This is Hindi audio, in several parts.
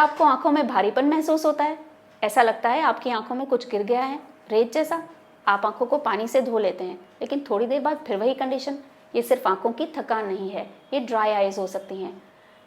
क्या आपको आंखों में भारीपन महसूस होता है? ऐसा लगता है आपकी आंखों में कुछ गिर गया है, रेत जैसा? आप आंखों को पानी से धो लेते हैं, लेकिन थोड़ी देर बाद फिर वही कंडीशन। ये सिर्फ आंखों की थकान नहीं है, ये ड्राई आइज हो सकती हैं।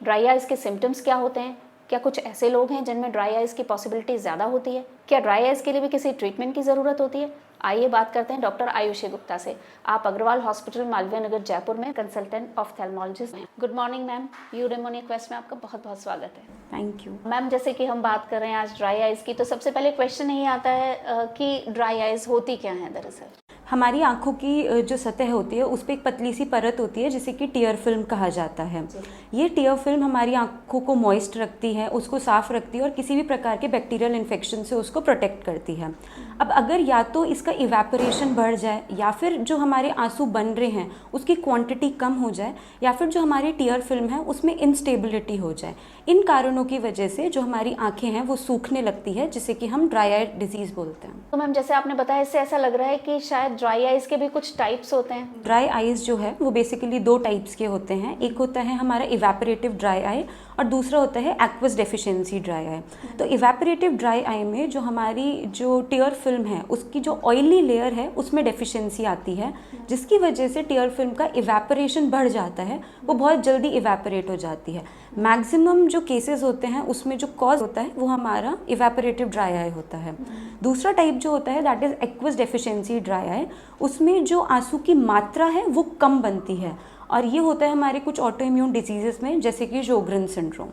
ड्राई आइज के सिम्टम्स क्या होते हैं? क्या कुछ ऐसे लोग हैं जिनमें ड्राई आइज की पॉसिबिलिटी ज़्यादा होती है? क्या ड्राई आइज के लिए भी किसी ट्रीटमेंट की ज़रूरत होती है? आइए बात करते हैं डॉक्टर आयुषी गुप्ता से। आप अग्रवाल हॉस्पिटल मालवीय नगर जयपुर में कंसल्टेंट ऑफ्थेल्मोलॉजिस्ट हैं। गुड मॉर्निंग मैम, यूरेमोनी क्वेस्ट में आपका बहुत बहुत स्वागत है। थैंक यू मैम, जैसे कि हम बात कर रहे हैं आज ड्राई आइज की, तो सबसे पहले क्वेश्चन यही आता है कि ड्राई आइज होती क्या है दरअसल? हमारी आंखों की जो सतह होती है उस पर एक पतली सी परत होती है जिसे कि टियर फिल्म कहा जाता है। ये टियर फिल्म हमारी आंखों को मॉइस्ट रखती है, उसको साफ रखती है और किसी भी प्रकार के बैक्टीरियल इन्फेक्शन से उसको प्रोटेक्ट करती है। अब अगर या तो इसका इवेपोरेशन बढ़ जाए या फिर जो हमारे आंसू बन रहे हैं उसकी क्वांटिटी कम हो जाए या फिर जो हमारी टियर फिल्म है उसमें इंस्टेबिलिटी हो जाए, इन कारणों की वजह से जो हमारी आंखें हैं वो सूखने लगती है, जिसे कि हम ड्राई आई डिजीज़ बोलते हैं। तो मैम, जैसे आपने बताया, इससे ऐसा लग रहा है कि शायद ड्राई आइज के भी कुछ टाइप्स होते हैं। ड्राई आइज जो है वो बेसिकली दो टाइप्स के होते हैं। एक होता है हमारा इवेपोरेटिव ड्राई आई और दूसरा होता है एक्वस डेफिशिएंसी ड्राई आई। तो इवेपोरेटिव ड्राई आई में जो हमारी जो टियर फिल्म है उसकी जो ऑयली लेयर है उसमें डेफिशिएंसी आती है, जिसकी वजह से टियर फिल्म का इवेपोरेशन बढ़ जाता है, वो बहुत जल्दी इवेपोरेट हो जाती है। मैक्सिमम जो केसेस होते हैं उसमें जो कॉज होता है वो हमारा इवेपोरेटिव ड्राई आई होता है। दूसरा टाइप जो होता है that is aqueous deficiency dry eye. उसमें जो आंसू की मात्रा है वो कम बनती है और ये होता है हमारे कुछ ऑटो इम्यून डिजीजेस में, जैसे कि शोग्रेन सिंड्रोम।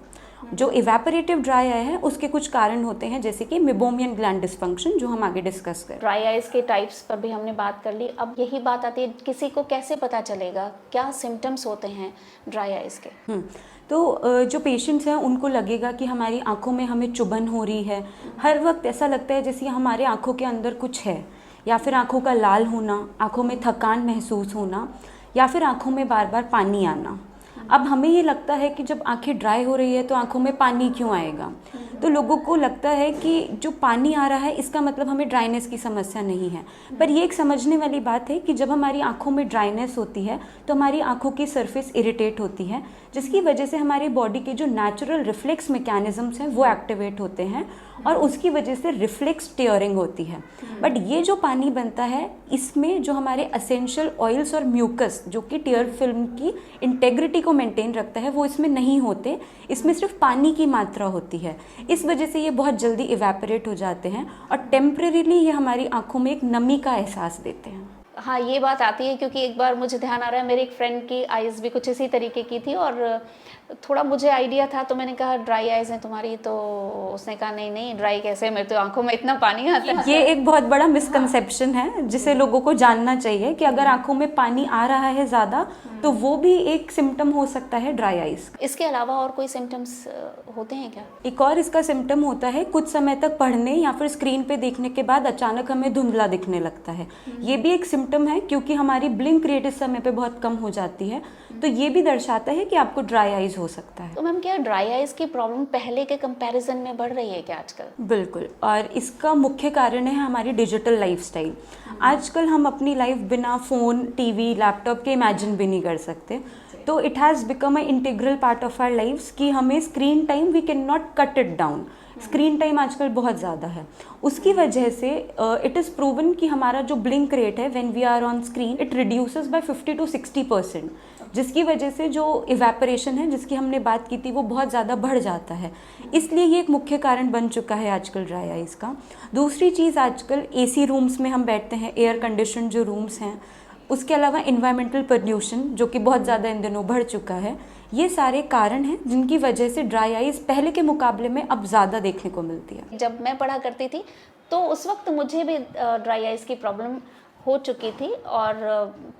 जो इवेपोरेटिव ड्राई आई है उसके कुछ कारण होते हैं, जैसे कि मेबोमियन ग्लैंड डिस्फंक्शन, जो हम आगे डिस्कस करें। ड्राई आइज के टाइप्स पर भी हमने बात कर ली। अब यही बात आती है, किसी को कैसे पता चलेगा क्या सिम्टम्स होते हैं ड्राई आइज के? तो जो पेशेंट्स हैं उनको लगेगा कि हमारी आंखों में हमें चुभन हो रही है, हर वक्त ऐसा लगता है जैसे हमारे आंखों के अंदर कुछ है, या फिर आंखों का लाल होना, आंखों में थकान महसूस होना, या फिर आंखों में बार बार पानी आना। अब हमें ये लगता है कि जब आंखें ड्राई हो रही है तो आंखों में पानी क्यों आएगा? तो लोगों को लगता है कि जो पानी आ रहा है इसका मतलब हमें ड्राइनेस की समस्या नहीं है। पर ये एक समझने वाली बात है कि जब हमारी आंखों में ड्राइनेस होती है तो हमारी आंखों की सरफेस इरिटेट होती है, जिसकी वजह से हमारी बॉडी के जो नेचुरल रिफ्लेक्स मैकेनिज्म्स हैं वो एक्टिवेट होते हैं और उसकी वजह से रिफ्लेक्स टियरिंग होती है। बट ये जो पानी बनता है इसमें जो हमारे असेंशियल ऑयल्स और म्यूकस जो कि टियर फिल्म की इंटेग्रिटी को मेंटेन रखता है वो इसमें नहीं होते, इसमें सिर्फ पानी की मात्रा होती है। इस वजह से ये बहुत जल्दी इवेपोरेट हो जाते हैं और टेम्परेरीली ये हमारी आंखों में एक नमी का एहसास देते हैं। हाँ, ये बात आती है क्योंकि एक बार मुझे ध्यान आ रहा है, मेरी एक फ्रेंड की आइज़ भी कुछ इसी तरीके की थी और थोड़ा मुझे आइडिया था, तो मैंने कहा ड्राई आइज़ हैं तुम्हारी, तो उसने कहा नहीं नहीं ड्राई कैसे, मेरे तो आंखों में इतना पानी आता है। ये एक बहुत बड़ा मिसकंसेप्शन है जिसे लोगों को जानना चाहिए कि अगर आंखों में पानी आ रहा है ज़्यादा तो वो भी एक सिम्टम हो सकता है ड्राई आइज़। इसके अलावा और कोई सिम्टम्स होते हैं क्या? एक और इसका सिम्टम होता है कुछ समय तक पढ़ने या फिर स्क्रीन पे देखने के बाद अचानक हमें धुंधला दिखने लगता है। ये भी एक सिम्टम है क्योंकि हमारी ब्लिंक रेट इस समय पे बहुत कम हो जाती है, तो ये भी दर्शाता है कि आपको ड्राई आइज हो सकता है। तो मैम, क्या ड्राई आइज की प्रॉब्लम पहले के कंपैरिजन में बढ़ रही है क्या आजकल? बिल्कुल, और इसका मुख्य कारण है हमारी डिजिटल लाइफस्टाइल। आजकल हम अपनी लाइफ बिना फ़ोन, टीवी, लैपटॉप के इमेजिन भी नहीं कर सकते। तो it has become a integral part of our lives कि हमें screen time we can not cut it down. Screen time आजकल बहुत ज़्यादा है, उसकी वजह से इट इज़ प्रूवन कि हमारा जो ब्लिंक रेट है when we are on screen it reduces by 50 to 60%, जिसकी वजह से जो इवेपोरेशन है जिसकी हमने बात की थी वो बहुत ज़्यादा बढ़ जाता है। इसलिए ये एक मुख्य कारण बन चुका है आजकल ड्राई आइज़ का। दूसरी चीज़, आजकल एसी रूम्स में हम बैठते हैं, एयर कंडीशन जो रूम्स हैं, उसके अलावा इन्वायरमेंटल पोल्यूशन जो कि बहुत ज़्यादा इन दिनों बढ़ चुका है, ये सारे कारण हैं जिनकी वजह से ड्राई आइज़ पहले के मुकाबले में अब ज़्यादा देखने को मिलती है। जब मैं पढ़ा करती थी तो उस वक्त मुझे भी ड्राई आइज़ की प्रॉब्लम हो चुकी थी और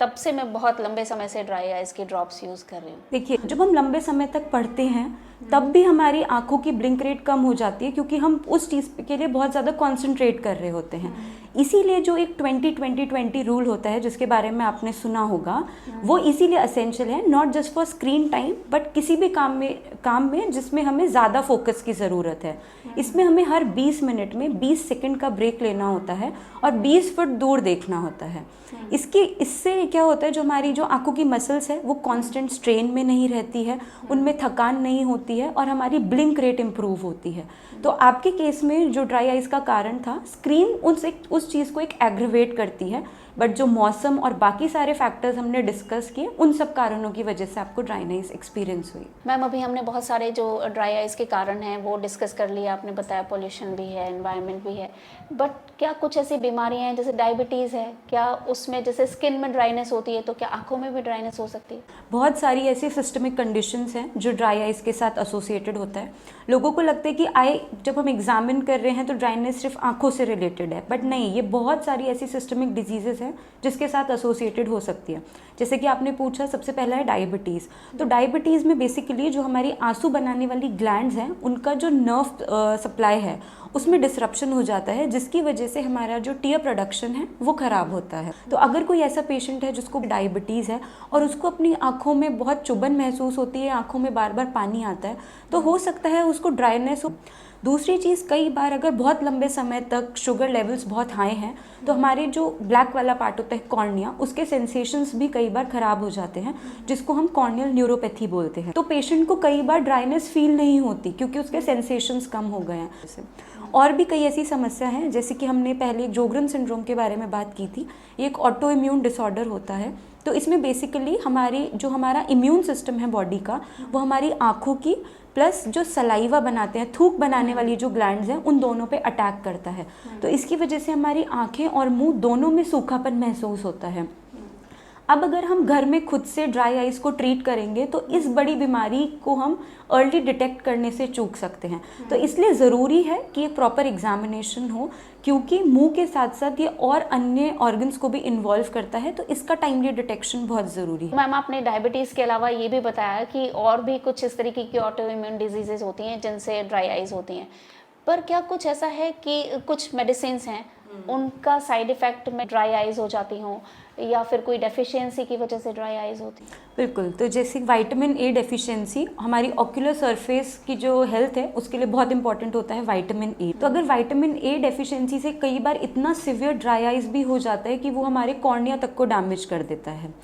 तब से मैं बहुत लंबे समय से ड्राई आइज़ की ड्रॉप्स यूज़ कर रही हूँ। देखिए, जब हम लंबे समय तक पढ़ते हैं तब भी हमारी आंखों की ब्लिंक रेट कम हो जाती है क्योंकि हम उस चीज़ के लिए बहुत ज़्यादा कॉन्सेंट्रेट कर रहे होते हैं। इसीलिए जो एक 20-20-20 रूल होता है जिसके बारे में आपने सुना होगा, वो इसीलिए असेंशियल है, not just for screen time but किसी भी काम में जिसमें हमें ज़्यादा फोकस की ज़रूरत है। इसमें हमें हर 20 मिनट में 20 सेकंड का ब्रेक लेना होता है और 20 फुट दूर देखना होता है। इससे क्या होता है, जो हमारी जो आंखों की मसल्स है वो कांस्टेंट स्ट्रेन में नहीं रहती है, उनमें थकान नहीं होती है और हमारी ब्लिंक रेट इम्प्रूव होती है। तो आपके केस में जो ड्राई आइज़ का कारण था, स्क्रीन उस चीज़ को एक एग्रवेट करती है, बट जो मौसम और बाकी सारे फैक्टर्स हमने डिस्कस किए, उन सब कारणों की वजह से आपको ड्राइनेस एक्सपीरियंस हुई। मैम अभी हमने बहुत सारे जो ड्राई आइज़ के कारण हैं वो डिस्कस कर लिया, आपने बताया पोल्यूशन भी है, एनवायरनमेंट भी है, बट क्या कुछ ऐसी बीमारियां हैं जैसे डायबिटीज़ है, क्या उसमें जैसे स्किन में ड्राइनेस होती है तो क्या आंखों में भी ड्राइनेस हो सकती है? बहुत सारी ऐसी सिस्टमिक कंडीशंस हैं जो ड्राई आइज़ के साथ एसोसिएटेड होता है। लोगों को लगता है कि आई जब हम एग्जामिन कर रहे हैं तो ड्राइनेस सिर्फ आंखों से रिलेटेड है, बट नहीं, ये बहुत सारी ऐसी सिस्टमिक डिजीजेस हैं जिसके साथ एसोसिएटेड हो सकती है। जैसे कि आपने पूछा, सबसे पहला है डायबिटीज़। तो डायबिटीज़ में बेसिकली जो हमारी आंसू बनाने वाली ग्लैंड्स हैं उनका जो नर्व सप्लाई है उसमें डिसरप्शन हो जाता है, जिसकी वजह से हमारा जो टीयर प्रोडक्शन है वो ख़राब होता है। तो अगर कोई ऐसा पेशेंट है जिसको डायबिटीज़ है और उसको अपनी आँखों में बहुत चुभन महसूस होती है, आँखों में बार बार पानी आता है, तो हो सकता है उसको ड्राइनेस हो। दूसरी चीज़, कई बार अगर बहुत लंबे समय तक शुगर लेवल्स बहुत हाई हैं तो हमारे जो ब्लैक वाला पार्ट होता है कॉर्निया, उसके सेंसेशंस भी कई बार ख़राब हो जाते हैं, जिसको हम कॉर्नियल न्यूरोपैथी बोलते हैं। तो पेशेंट को कई बार ड्राइनेस फील नहीं होती क्योंकि उसके सेंसेशंस कम हो गए हैं। और भी कई ऐसी समस्या हैं, जैसे कि हमने पहले जोग्रन सिंड्रोम के बारे में बात की थी। ये एक ऑटो इम्यून डिसऑर्डर होता है। तो इसमें बेसिकली हमारा इम्यून सिस्टम है बॉडी का, वो हमारी आँखों की प्लस जो सलाइवा बनाते हैं, थूक बनाने वाली जो ग्लैंड्स हैं, उन दोनों पे अटैक करता है। तो इसकी वजह से हमारी आँखें और मुंह दोनों में सूखापन महसूस होता है। अब अगर हम घर में खुद से ड्राई आइज़ को ट्रीट करेंगे तो इस बड़ी बीमारी को हम अर्ली डिटेक्ट करने से चूक सकते हैं। तो इसलिए ज़रूरी है कि एक प्रॉपर एग्जामिनेशन हो, क्योंकि मुंह के साथ साथ ये और अन्य ऑर्गन्स को भी इन्वॉल्व करता है, तो इसका टाइमली डिटेक्शन बहुत ज़रूरी है। मैम आपने डायबिटीज़ के अलावा ये भी बताया कि और भी कुछ इस तरीके की ऑटो इम्यून डिजीजेज होती हैं जिनसे ड्राई आइज़ होती हैं, पर क्या कुछ ऐसा है कि कुछ मेडिसिन्स हैं उनका साइड इफ़ेक्ट में ड्राई आइज़ हो जाती हों, या फिर कोई डेफिशिएंसी की वजह से ड्राई आइज़ होती है? बिल्कुल। तो जैसे विटामिन ए डेफिशिएंसी, हमारी ऑक्यूलर सरफेस की जो हेल्थ है उसके लिए बहुत इंपॉर्टेंट होता है विटामिन ए। तो अगर विटामिन ए डेफिशिएंसी से कई बार इतना सिवियर ड्राई आइज़ भी हो जाता है कि वो हमारे कॉर्निया तक को डैमेज कर देता है।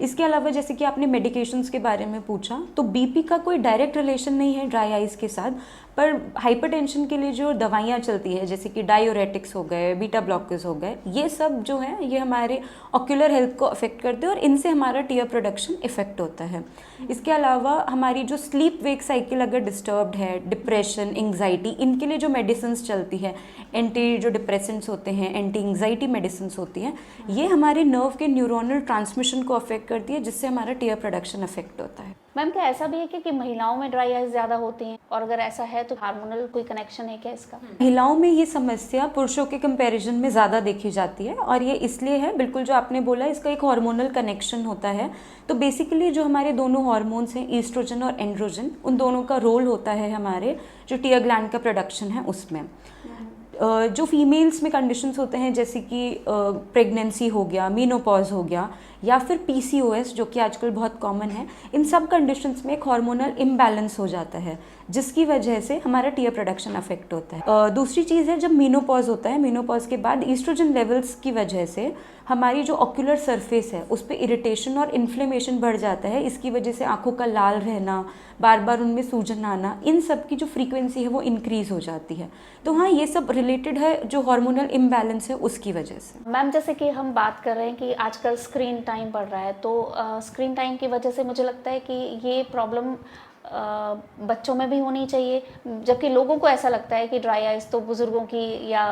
इसके अलावा जैसे कि आपने मेडिकेशंस के बारे में पूछा, तो बीपी का कोई डायरेक्ट रिलेशन नहीं है ड्राई आइज़ के साथ, पर हाइपरटेंशन के लिए जो दवाइयाँ चलती है जैसे कि डायोरेटिक्स हो गए, बीटा ब्लॉकर्स हो गए, ये सब जो है ये हमारे ऑक्यूलर हेल्थ को अफेक्ट करते हैं और इनसे हमारा टीयर प्रोडक्शन इफेक्ट होता है। इसके अलावा हमारी जो स्लीप वेक साइकिल अगर डिस्टर्ब्ड है, डिप्रेशन, एंग्जाइटी, इनके लिए जो मेडिसिन्स चलती है, एंटी जो डिप्रेसेंट्स होते हैं, एंटी एंग्जाइटी मेडिसिन्स होती हैं, ये हमारे नर्व के न्यूरोनल ट्रांसमिशन को अफेक्ट करती है, जिससे हमारा टीयर प्रोडक्शन अफेक्ट होता है। मैम क्या ऐसा भी है कि महिलाओं में ड्राई आइज़ ज़्यादा होती हैं, और अगर ऐसा है तो हार्मोनल कोई कनेक्शन है क्या इसका? महिलाओं में ये समस्या पुरुषों के कंपैरिजन में ज़्यादा देखी जाती है, और ये इसलिए है, बिल्कुल जो आपने बोला, इसका एक हार्मोनल कनेक्शन होता है। तो बेसिकली जो हमारे दोनों हार्मोन्स हैं, ईस्ट्रोजन और एंड्रोजन, उन दोनों का रोल होता है हमारे जो टीयर ग्लैंड का प्रोडक्शन है उसमें। जो फीमेल्स में कंडीशंस होते हैं जैसे कि प्रेगनेंसी हो गया, मीनोपॉज हो गया, या फिर पीसीओएस जो कि आजकल बहुत कॉमन है, इन सब कंडीशंस में एक हार्मोनल इम्बैलेंस हो जाता है, जिसकी वजह से हमारा टीयर प्रोडक्शन अफेक्ट होता है। दूसरी चीज़ है, जब मीनोपॉज होता है, मीनोपॉज के बाद ईस्ट्रोजन लेवल्स की वजह से हमारी जो ऑक्यूलर सरफेस है उस पर इरिटेशन और इन्फ्लेमेशन बढ़ जाता है। इसकी वजह से आंखों का लाल रहना, बार बार उनमें सूजन आना, इन सब की जो फ्रीक्वेंसी है वो इंक्रीज़ हो जाती है। तो हाँ, ये सब रिलेटेड है जो हार्मोनल इम्बैलेंस है उसकी वजह से। मैम जैसे कि हम बात कर रहे हैं कि आजकल स्क्रीन टाइम बढ़ रहा है, तो स्क्रीन टाइम की वजह से मुझे लगता है कि ये प्रॉब्लम बच्चों में भी होनी चाहिए, जबकि लोगों को ऐसा लगता है कि ड्राई आइज़ तो बुज़ुर्गों की या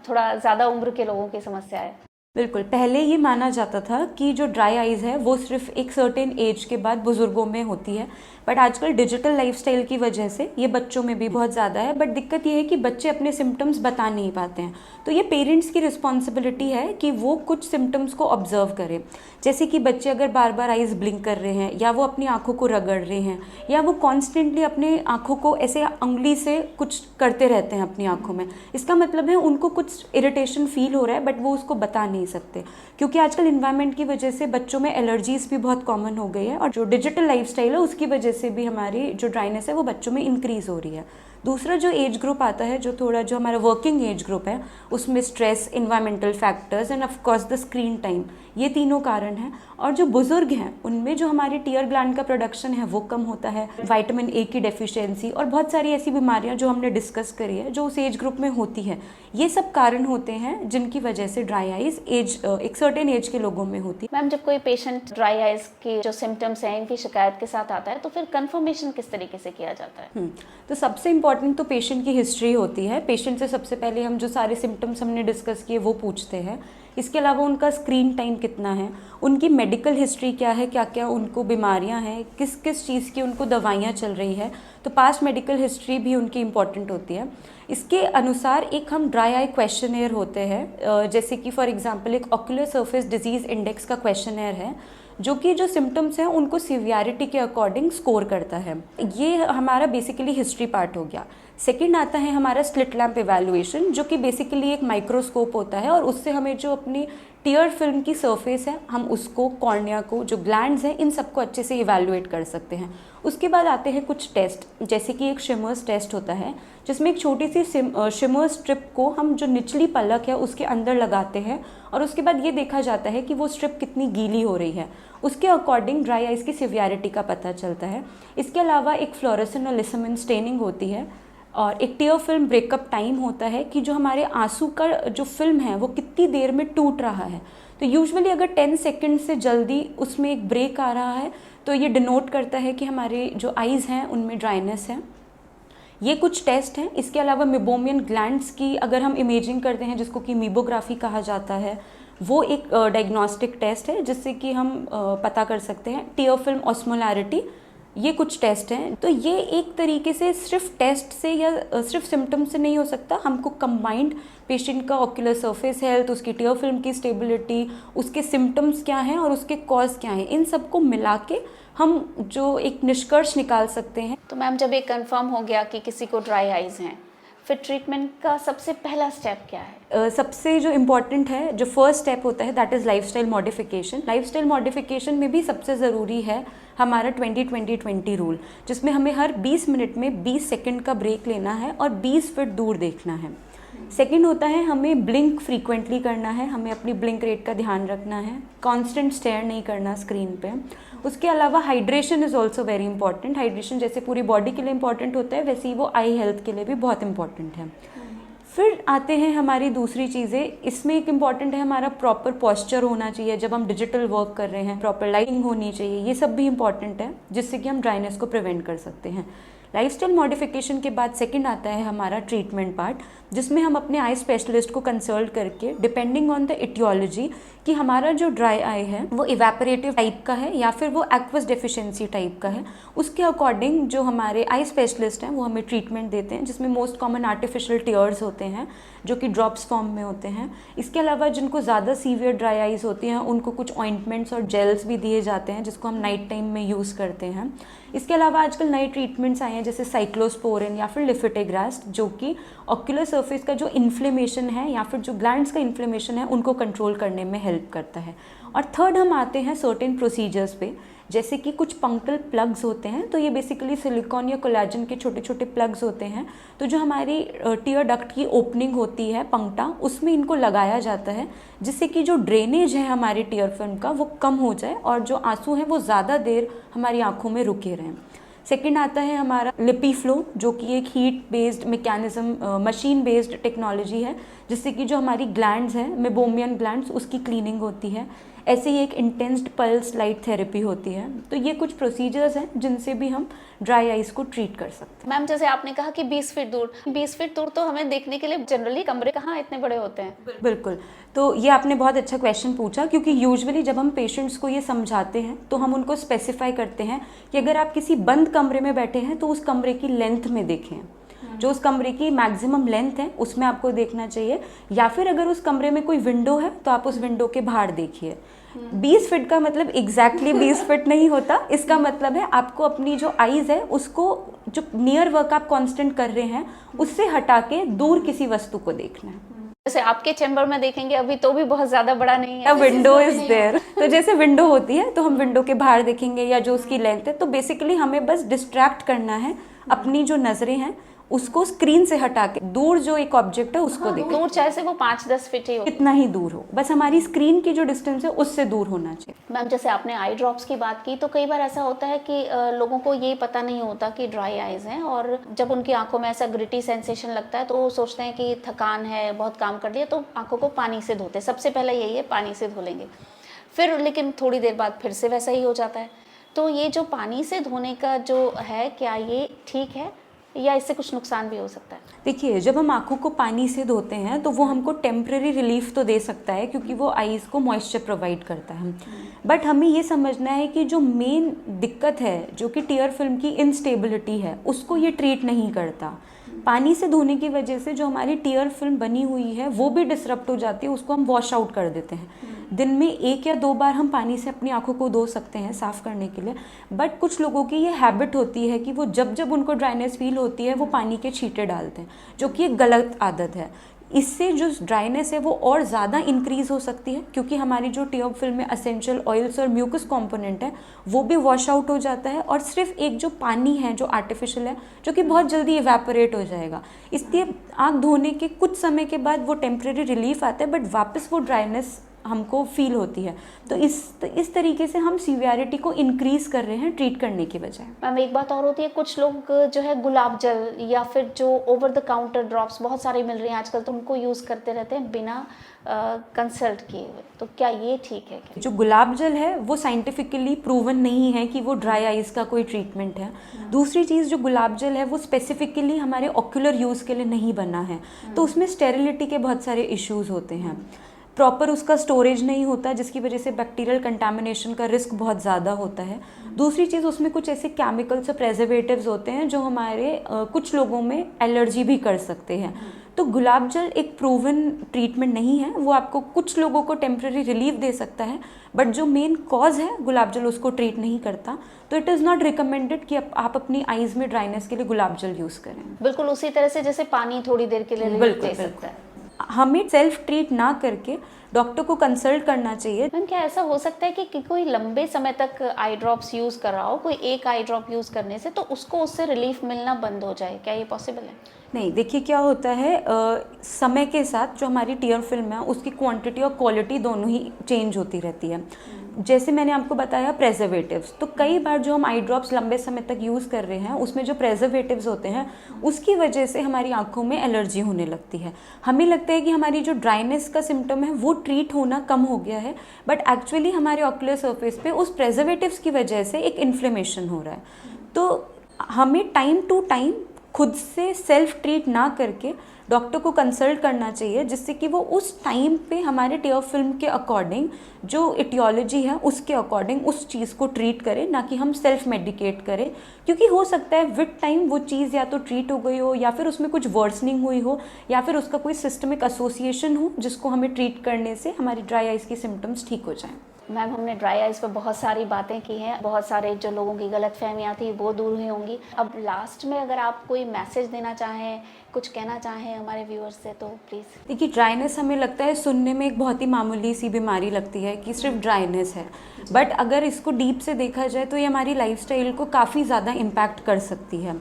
थोड़ा ज़्यादा उम्र के लोगों की समस्या है। बिल्कुल, पहले ये माना जाता था कि जो ड्राई आइज़ है वो सिर्फ एक सर्टेन एज के बाद बुज़ुर्गों में होती है, बट आजकल डिजिटल लाइफस्टाइल की वजह से ये बच्चों में भी बहुत ज़्यादा है। बट दिक्कत ये है कि बच्चे अपने सिम्टम्स बता नहीं पाते हैं, तो ये पेरेंट्स की रिस्पॉन्सिबिलिटी है कि वो कुछ सिम्टम्स को ऑब्जर्व करें। जैसे कि बच्चे अगर बार बार आइज़ ब्लिंक कर रहे हैं, या वो अपनी आँखों को रगड़ रहे हैं, या वो कॉन्स्टेंटली अपने आँखों को ऐसे उंगली से कुछ करते रहते हैं अपनी आँखों में, इसका मतलब है उनको कुछ इरिटेशन फील हो रहा है, बट वो उसको बता नहीं सकते। क्योंकि आजकल इन्वायरमेंट की वजह से बच्चों में एलर्जीज भी बहुत कॉमन हो गई है, और जो डिजिटल लाइफस्टाइल है उसकी वजह से भी हमारी जो ड्राइनेस है वो बच्चों में इंक्रीज़ हो रही है। दूसरा जो एज ग्रुप आता है, जो हमारा वर्किंग एज ग्रुप है, उसमें stress, environmental factors end of course the screen time, ये तीनों कारण हैं। और जो बुजुर्ग हैं उनमें जो हमारी टीयर ग्लैंड का प्रोडक्शन है वो कम होता है, विटामिन ए की डेफिशिएंसी और बहुत सारी ऐसी बीमारियां जो हमने डिस्कस करी है जो उस एज ग्रुप में होती है, ये सब कारण होते हैं जिनकी वजह से ड्राई आइज एक सर्टेन एज के लोगों में होती है। मैम, जब कोई पेशेंट ड्राई आइज की जो सिम्टम्स हैं इनकी शिकायत के साथ आता है तो फिर कंफर्मेशन किस तरीके से किया जाता है? तो सबसे इम्पॉर्टेंट तो पेशेंट की हिस्ट्री होती है। पेशेंट से सबसे पहले हम जो सारे सिम्टम्स हमने डिस्कस किए वो पूछते हैं। इसके अलावा उनका स्क्रीन टाइम कितना है, उनकी मेडिकल हिस्ट्री क्या है, क्या क्या उनको बीमारियां हैं, किस किस चीज़ की उनको दवाइयां चल रही है, तो पास्ट मेडिकल हिस्ट्री भी उनकी इम्पॉर्टेंट होती है। इसके अनुसार एक हम ड्राई आई क्वेश्चनेयर होते हैं, जैसे कि फॉर एग्जांपल एक ऑक्यूलर सरफेस डिजीज़ इंडेक्स का क्वेश्चनेयर है, जो कि जो सिम्टम्स हैं उनको सीवियरिटी के अकॉर्डिंग स्कोर करता है। ये हमारा बेसिकली हिस्ट्री पार्ट हो गया। सेकंड आता है हमारा स्लिट लैम्प इवैल्यूएशन, जो कि बेसिकली एक माइक्रोस्कोप होता है, और उससे हमें जो अपनी टीयर फिल्म की सरफेस है हम उसको, कॉर्निया को, जो ग्लैंड्स हैं, इन सबको अच्छे से इवैल्यूएट कर सकते हैं। उसके बाद आते हैं कुछ टेस्ट, जैसे कि एक शिमर्स टेस्ट होता है, जिसमें एक छोटी सी शिमर स्ट्रिप को हम जो निचली पलक है उसके अंदर लगाते हैं, और उसके बाद ये देखा जाता है कि वो स्ट्रिप कितनी गीली हो रही है। उसके अकॉर्डिंग ड्राई आइज की सिवियरिटी का पता चलता है। इसके अलावा एक फ्लोरेसेंट और लिसमिन स्टेनिंग होती है, और एक टीयर फिल्म ब्रेकअप टाइम होता है कि जो हमारे आंसू का जो फिल्म है वो कितनी देर में टूट रहा है। तो यूजुअली अगर 10 सेकंड से जल्दी उसमें एक ब्रेक आ रहा है तो ये डिनोट करता है कि हमारे जो आइज़ हैं उनमें ड्राइनेस है। ये कुछ टेस्ट हैं। इसके अलावा मेबोमियन ग्लैंड्स की अगर हम इमेजिंग करते हैं, जिसको कि मीबोग्राफी कहा जाता है, वो एक डायग्नोस्टिक टेस्ट है जिससे कि हम पता कर सकते हैं। टीयर फिल्म ऑस्मोलैरिटी, ये कुछ टेस्ट हैं। तो ये एक तरीके से सिर्फ टेस्ट से या सिर्फ सिम्टम से नहीं हो सकता, हमको कंबाइंड पेशेंट का ऑक्यूलर सरफेस हेल्थ, उसकी टीयर फिल्म की स्टेबिलिटी, उसके सिम्टम्स क्या हैं और उसके कॉज क्या हैं, इन सबको मिला के हम जो एक निष्कर्ष निकाल सकते हैं। तो मैम, जब ये कंफर्म हो गया कि किसी को ड्राई आइज हैं, फिर ट्रीटमेंट का सबसे पहला स्टेप क्या है? सबसे जो इम्पॉर्टेंट है, जो फर्स्ट स्टेप होता है, that is lifestyle modification. Lifestyle modification में भी सबसे ज़रूरी है हमारा 20-20-20 रूल, जिसमें हमें हर 20 मिनट में 20 सेकंड का ब्रेक लेना है और 20 फीट दूर देखना है। सेकंड होता है हमें ब्लिंक फ्रीक्वेंटली करना है, हमें अपनी ब्लिंक रेट का ध्यान रखना है, कांस्टेंट स्टेयर नहीं करना स्क्रीन पे। उसके अलावा hydration is also very important. Hydration जैसे पूरी बॉडी के लिए इंपॉर्टेंट होता है, वैसे ही वो आई हेल्थ के लिए भी बहुत इंपॉर्टेंट है। फिर आते हैं हमारी दूसरी चीज़ें। इसमें एक इम्पॉर्टेंट है हमारा प्रॉपर पॉस्चर होना चाहिए जब हम डिजिटल वर्क कर रहे हैं, प्रॉपर लाइटिंग होनी चाहिए, ये सब भी इंपॉर्टेंट है जिससे कि हम ड्राइनेस को प्रिवेंट कर सकते हैं। लाइफस्टाइल मॉडिफिकेशन के बाद सेकंड आता है हमारा ट्रीटमेंट पार्ट, जिसमें हम अपने आई स्पेशलिस्ट को कंसल्ट करके डिपेंडिंग ऑन द इटियोलॉजी कि हमारा जो ड्राई आई है वो इवेपोरेटिव टाइप का है या फिर वो एक्वस डेफिशिएंसी टाइप का है, उसके अकॉर्डिंग जो हमारे आई स्पेशलिस्ट हैं वो हमें ट्रीटमेंट देते हैं, जिसमें मोस्ट कॉमन आर्टिफिशियल टीयर्स होते हैं जो कि ड्रॉप्स फॉर्म में होते हैं। इसके अलावा जिनको ज़्यादा सीवियर ड्राई आइज होती हैं उनको कुछ ऑइंटमेंट्स और जेल्स भी दिए जाते हैं जिसको हम नाइट टाइम में यूज़ करते हैं। इसके अलावा आजकल नए ट्रीटमेंट्स आए हैं जैसे साइक्लोस्पोरिन या फिर लिफिटेग्रास्ट, जो कि ऑक्यूलर सरफेस का जो इन्फ्लेमेशन है या फिर जो ग्लैंड्स का इन्फ्लेमेशन है उनको कंट्रोल करने में हेल्प करता है। और थर्ड हम आते हैं सर्टेन प्रोसीजर्स पे, जैसे कि कुछ पंक्टल प्लग्स होते हैं। तो ये बेसिकली सिलिकॉन या कोलेजन के छोटे छोटे प्लग्स होते हैं। तो जो हमारी टीयर डक्ट की ओपनिंग होती है पंक्टा, उसमें इनको लगाया जाता है जिससे कि जो ड्रेनेज है हमारी टीयर फिल्म का वो कम हो जाए और जो आंसू हैं वो ज़्यादा देर हमारी आँखों में रुके रहें। सेकेंड आता है हमारा लिपीफ्लो, जो कि एक heat based mechanism, machine based technology है जिससे कि जो हमारी ग्लैंड्स हैं, मेबोमियन ग्लैंड्स, उसकी क्लीनिंग होती है। ऐसे ही एक इंटेंस्ड पल्स लाइट थेरेपी होती है। तो ये कुछ प्रोसीजर्स हैं जिनसे भी हम ड्राई आइज़ को ट्रीट कर सकते हैं। मैम जैसे आपने कहा कि 20 फीट दूर, 20 फीट दूर तो हमें देखने के लिए जनरली कमरे कहाँ इतने बड़े होते हैं। बिल्कुल, तो ये आपने बहुत अच्छा क्वेश्चन पूछा, क्योंकि यूजुअली जब हम पेशेंट्स को ये समझाते हैं तो हम उनको स्पेसिफाई करते हैं कि अगर आप किसी बंद कमरे में बैठे हैं तो उस कमरे की लेंथ में देखें, जो उस कमरे की मैक्सिमम लेंथ है उसमें आपको देखना चाहिए, या फिर अगर उस कमरे में कोई विंडो है तो आप उस विंडो के बाहर देखिए। 20 फीट का मतलब एग्जैक्टली 20 फीट नहीं होता, इसका मतलब है आपको अपनी जो आईज है उसको, जो नियर वर्क आप कांस्टेंट कर रहे हैं उससे हटा के दूर किसी वस्तु को देखना है। जैसे आपके चैम्बर में देखेंगे अभी तो भी बहुत ज्यादा बड़ा नहीं है, विंडो इज देयर, तो जैसे विंडो होती है तो हम विंडो के बाहर देखेंगे या जो उसकी लेंथ है, तो बेसिकली हमें बस डिस्ट्रैक्ट करना है अपनी जो नजरें हैं उसको स्क्रीन से हटा के दूर जो एक ऑब्जेक्ट है उसको देखना। दूर चाहे से वो 5-10 फीट ही हो, कितना ही दूर हो, बस हमारी स्क्रीन की जो डिस्टेंस है उससे दूर होना चाहिए। मैम जैसे आपने आई ड्रॉप्स की बात की, तो कई बार ऐसा होता है कि लोगों को ये पता नहीं होता कि ड्राई आइज हैं, और जब उनकी आंखों में ऐसा ग्रिटी सेंसेशन लगता है तो वो सोचते हैं कि थकान है, बहुत काम कर लिया, तो आंखों को पानी से धोते, सबसे पहले यही है पानी से धो लेंगे, फिर लेकिन थोड़ी देर बाद फिर से वैसा ही हो जाता है। तो ये जो पानी से धोने का जो है, क्या ये ठीक है या इससे कुछ नुकसान भी हो सकता है? देखिए, जब हम आंखों को पानी से धोते हैं तो वो हमको टेम्परेरी रिलीफ तो दे सकता है, क्योंकि वो आईज को मॉइस्चर प्रोवाइड करता है, बट हमें ये समझना है कि जो मेन दिक्कत है, जो कि टीयर फिल्म की इनस्टेबिलिटी है, उसको ये ट्रीट नहीं करता। पानी से धोने की वजह से जो हमारी टीयर फिल्म बनी हुई है वो भी डिसरप्ट हो जाती है, उसको हम वॉश आउट कर देते हैं। दिन में 1 या 2 बार हम पानी से अपनी आंखों को धो सकते हैं साफ़ करने के लिए, बट कुछ लोगों की ये हैबिट होती है कि वो जब जब उनको ड्राइनेस फील होती है वो पानी के छींटे डालते हैं, जो कि एक गलत आदत है। इससे जो ड्राइनेस है वो और ज़्यादा इंक्रीज़ हो सकती है, क्योंकि हमारी जो टीयर फिल्म में असेंशियल ऑयल्स और म्यूकस कंपोनेंट है वो भी वॉश आउट हो जाता है, और सिर्फ एक जो पानी है जो आर्टिफिशियल है, जो कि बहुत जल्दी इवेपोरेट हो जाएगा। इसलिए आँख धोने के कुछ समय के बाद वो टेम्परेरी रिलीफ आता है, बट वापस वो ड्राइनेस हमको फील होती है। तो इस तरीके से हम सीवियरिटी को इंक्रीज़ कर रहे हैं ट्रीट करने की बजाय। मैम एक बात और होती है, कुछ लोग जो है गुलाब जल या फिर जो ओवर द काउंटर ड्रॉप्स बहुत सारे मिल रहे हैं आजकल, तो उनको यूज़ करते रहते हैं बिना कंसल्ट किए हुए, तो क्या ये ठीक है? क्या जो गुलाब जल है वो साइंटिफिकली प्रूवन नहीं है कि वो ड्राई आइज़ का कोई ट्रीटमेंट है। दूसरी चीज़, जो गुलाब जल है वो स्पेसिफिकली हमारे ऑक्यूलर यूज़ के लिए नहीं बना है, तो उसमें स्टेरिलिटी के बहुत सारे इश्यूज़ होते हैं, प्रॉपर उसका स्टोरेज नहीं होता, जिसकी वजह से बैक्टीरियल कंटामिनेशन का रिस्क बहुत ज़्यादा होता है। दूसरी चीज़, उसमें कुछ ऐसे केमिकल्स और प्रेजर्वेटिव्स होते हैं जो हमारे कुछ लोगों में एलर्जी भी कर सकते हैं। तो गुलाब जल एक प्रूवन ट्रीटमेंट नहीं है, वो आपको कुछ लोगों को टेम्परेरी रिलीफ दे सकता है, बट जो मेन कॉज है गुलाब जल उसको ट्रीट नहीं करता। तो इट इज़ नॉट रिकमेंडेड कि आप अपनी आईज़ में ड्राइनेस के लिए गुलाब जल यूज़ करें। बिल्कुल उसी तरह से जैसे पानी थोड़ी देर के लिए रिलीफ दे सकता है। हमें सेल्फ ट्रीट ना करके डॉक्टर को कंसल्ट करना चाहिए। मैम क्या ऐसा हो सकता है कि कोई लंबे समय तक आई ड्रॉप्स यूज़ कर रहा हो, कोई एक आई ड्रॉप यूज़ करने से तो उसको उससे रिलीफ मिलना बंद हो जाए, क्या ये पॉसिबल है? नहीं, देखिए क्या होता है, समय के साथ जो हमारी टीयर फिल्म है उसकी क्वांटिटी और क्वालिटी दोनों ही चेंज होती रहती है। जैसे मैंने आपको बताया प्रेजर्वेटिव्स, तो कई बार जो हम आई ड्रॉप्स लंबे समय तक यूज़ कर रहे हैं उसमें जो प्रेजर्वेटिव्स होते हैं उसकी वजह से हमारी आंखों में एलर्जी होने लगती है। हमें लगता है कि हमारी जो ड्राइनेस का सिम्टम है वो ट्रीट होना कम हो गया है, बट एक्चुअली हमारे ऑक्यूलर सरफेस पे उस प्रेजर्वेटिव्स की वजह से एक इन्फ्लेमेशन हो रहा है। तो हमें टाइम टू टाइम खुद से सेल्फ ट्रीट ना करके डॉक्टर को कंसल्ट करना चाहिए, जिससे कि वो उस टाइम पे हमारे टीयर फिल्म के अकॉर्डिंग, जो इटियोलॉजी है उसके अकॉर्डिंग उस चीज़ को ट्रीट करें, ना कि हम सेल्फ मेडिकेट करें। क्योंकि हो सकता है विद टाइम वो चीज़ या तो ट्रीट हो गई हो, या फिर उसमें कुछ वर्सनिंग हुई हो, या फिर उसका कोई सिस्टमिक एसोसिएशन हो जिसको हमें ट्रीट करने से हमारी ड्राई आइज़ के सिम्टम्स ठीक हो जाएँ। मैम हमने ड्राई आइज़ पर बहुत सारी बातें की हैं, बहुत सारे जो लोगों की गलतफहमियां थी वो दूर हुई होंगी। अब लास्ट में अगर आप कोई मैसेज देना चाहें, कुछ कहना चाहें हमारे व्यूअर्स से, तो प्लीज़। देखिए, ड्राइनेस हमें लगता है सुनने में एक बहुत ही मामूली सी बीमारी लगती है कि सिर्फ ड्राइनेस है, बट अगर इसको डीप से देखा जाए तो ये हमारी लाइफस्टाइल को काफ़ी ज़्यादा इम्पैक्ट कर सकती है।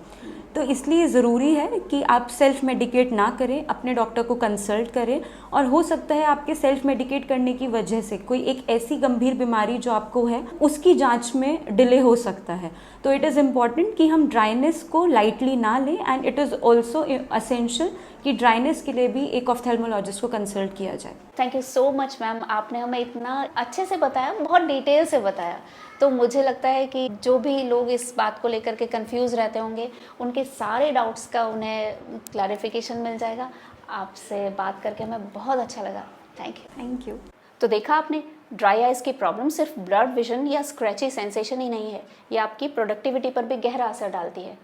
तो इसलिए ज़रूरी है कि आप सेल्फ मेडिकेट ना करें, अपने डॉक्टर को कंसल्ट करें। और हो सकता है आपके सेल्फ मेडिकेट करने की वजह से कोई एक ऐसी गंभीर बीमारी जो आपको है उसकी जांच में डिले हो सकता है। तो इट इज़ इम्पॉर्टेंट कि हम ड्राइनेस को लाइटली ना लें, and it is also essential कि ड्राइनेस के लिए भी एक ऑफ्थेल्मोलॉजिस्ट को कंसल्ट किया जाए। Thank you so much ma'am, आपने हमें इतना अच्छे से बताया, बहुत डिटेल से बताया। तो मुझे लगता है कि जो भी लोग इस बात को लेकर के कंफ्यूज रहते होंगे, उनके सारे डाउट्स का उन्हें क्लैरिफिकेशन मिल जाएगा। आपसे बात करके हमें बहुत अच्छा लगा। Thank you. तो देखा आपने, ड्राई आइज़ की प्रॉब्लम सिर्फ ब्लड विजन या स्क्रैची सेंसेशन ही नहीं है, ये आपकी प्रोडक्टिविटी पर भी गहरा असर डालती है।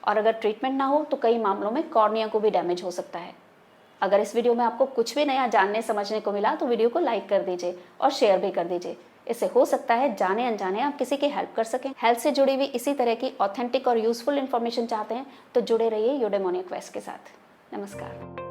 और अगर ट्रीटमेंट ना हो तो कई मामलों में कॉर्निया को भी डैमेज हो सकता है। अगर इस वीडियो में आपको कुछ भी नया जानने समझने को मिला तो वीडियो को लाइक कर दीजिए और शेयर भी कर दीजिए। इससे हो सकता है जाने अनजाने आप किसी की हेल्प कर सकें। हेल्थ से जुड़ी हुई इसी तरह की ऑथेंटिक और यूजफुल इन्फॉर्मेशन चाहते हैं तो जुड़े रहिए यूडेमोनिया क्वेस्ट के साथ। नमस्कार।